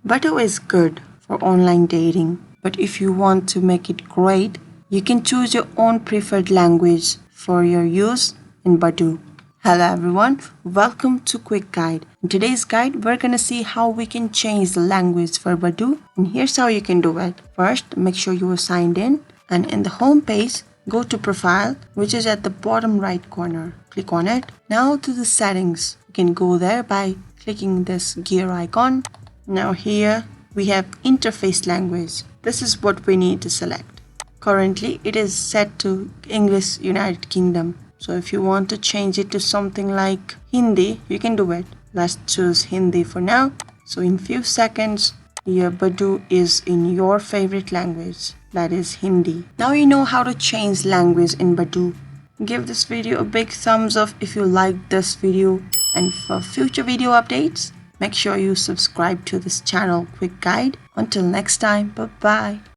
Badoo is good for online dating, but if you want to make it great, you can choose your own preferred language for your use in Badoo. Hello everyone, welcome to Quick Guide. In today's guide, we're gonna see how we can change the language for Badoo, and here's how you can do it. First, make sure you are signed in, and in the home page, go to Profile, which is at the bottom right corner. Click on it. Now to the settings. You can go there by clicking this gear icon. Now here we have interface language. This is what we need to select. Currently it is set to English United Kingdom. So if you want to change it to something like Hindi, you can do it. Let's choose Hindi for now. So in few seconds, your Badoo is in your favorite language, that is Hindi. Now you know how to change language in Badoo. Give this video a big thumbs up if you like this video, and for future video updates, make sure you subscribe to this channel Quick Guide. Until next time, bye bye.